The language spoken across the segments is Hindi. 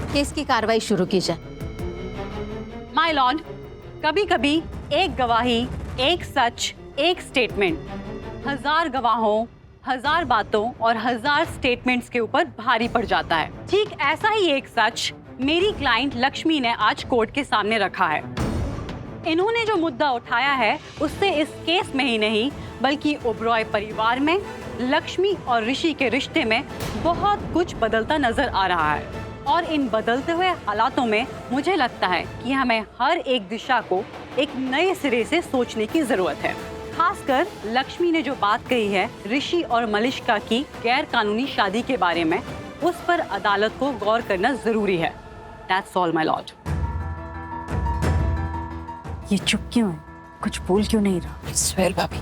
केस की कार्रवाई शुरू की जाए। माय लॉर्ड, कभी कभी एक गवाही, एक सच, एक स्टेटमेंट 1000 गवाहों, 1000 बातों और 1000 स्टेटमेंट्स के ऊपर भारी पड़ जाता है। ठीक ऐसा ही एक सच मेरी क्लाइंट लक्ष्मी ने आज कोर्ट के सामने रखा है। इन्होंने जो मुद्दा उठाया है उससे इस केस में ही नहीं बल्कि ओबरॉय परिवार में, लक्ष्मी और ऋषि के रिश्ते में बहुत कुछ बदलता नजर आ रहा है। और इन बदलते हुए हालातों में मुझे लगता है कि हमें हर एक दिशा को एक नए सिरे से सोचने की जरूरत है। खासकर लक्ष्मी ने जो बात कही है ऋषि और मलिष्का की गैर कानूनी शादी के बारे में, उस पर अदालत को गौर करना जरूरी है। That's all, my lord. ये चुप क्यों है? कुछ बोल क्यों नहीं रहा? स्वेल भाभी,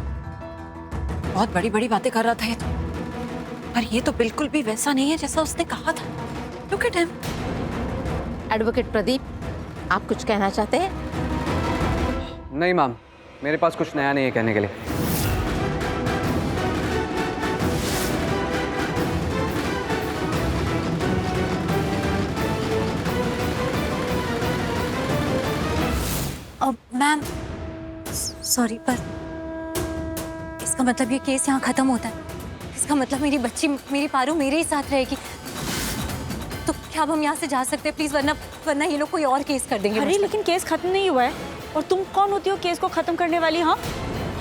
बहुत बड़ी बड़ी बातें कर रहा था ये तो, पर ये तो बिल्कुल भी वैसा नहीं है जैसा उसने कहा था। Look at him. Advocate Pradeep, आप कुछ कहना चाहते हैं? नहीं मैम, मेरे पास कुछ नया नहीं है कहने के लिए। अब मैम सॉरी, पर इसका मतलब ये केस यहाँ खत्म होता है। इसका मतलब मेरी बच्ची, मेरी पारू मेरे ही साथ रहेगी। तो क्या अब हम यहाँ से जा सकते हैं प्लीज, वरना ये लोग कोई और केस कर देंगे। अरे लेकिन केस खत्म नहीं हुआ है, और तुम कौन होती हो केस को खत्म करने वाली? हाँ,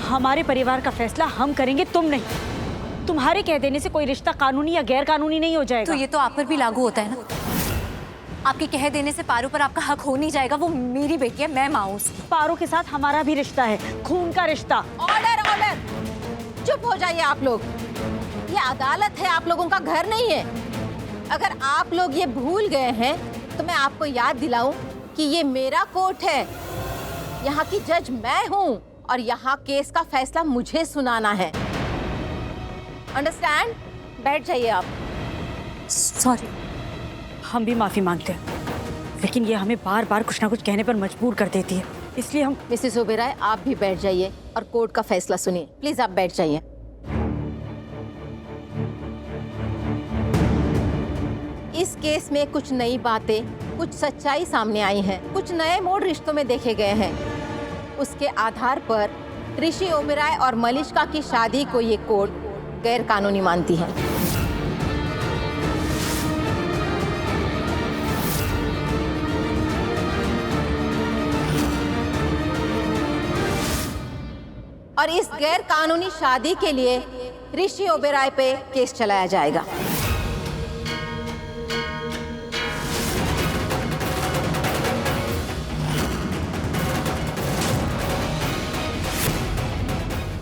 हमारे परिवार का फैसला हम करेंगे, तुम नहीं। तुम्हारे कह देने से कोई रिश्ता कानूनी या गैर कानूनी नहीं हो जाएगा। तो ये तो आप पर भी लागू होता है ना। आपके कह देने से पारू पर आपका हक हो नहीं जाएगा। वो मेरी बेटी है, मैं माँ हूँ उसकी। पारो के साथ हमारा भी रिश्ता है, खून का रिश्ता। ऑर्डर ऑर्डर, चुप हो जाइए आप लोग। ये अदालत है, आप लोगों का घर नहीं है। अगर आप लोग ये भूल गए हैं तो मैं आपको याद दिलाऊं कि ये मेरा कोर्ट है, यहाँ की जज मैं हूँ और यहाँ केस का फैसला मुझे सुनाना है। अंडरस्टैंड? बैठ जाइए आप। सॉरी। हम भी माफी मांगते हैं, लेकिन ये हमें बार बार कुछ ना कुछ कहने पर मजबूर कर देती है, इसलिए हम। मिसेस ओबेरॉय, आप भी बैठ जाइए और कोर्ट का फैसला सुनिए। प्लीज आप बैठ जाइए। इस केस में कुछ नई बातें, कुछ सच्चाई सामने आई हैं, कुछ नए मोड़ रिश्तों में देखे गए हैं। उसके आधार पर ऋषि ओबेरॉय और मलिष्का की शादी को ये कोर्ट गैर कानूनी मानती है। और इस गैर कानूनी शादी के लिए ऋषि ओबेरॉय पे केस चलाया जाएगा।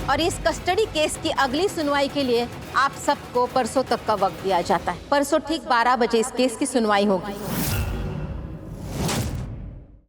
और इस कस्टडी केस की अगली सुनवाई के लिए आप सबको परसों तक का वक्त दिया जाता है। परसों ठीक 12 बजे इस केस की सुनवाई होगी।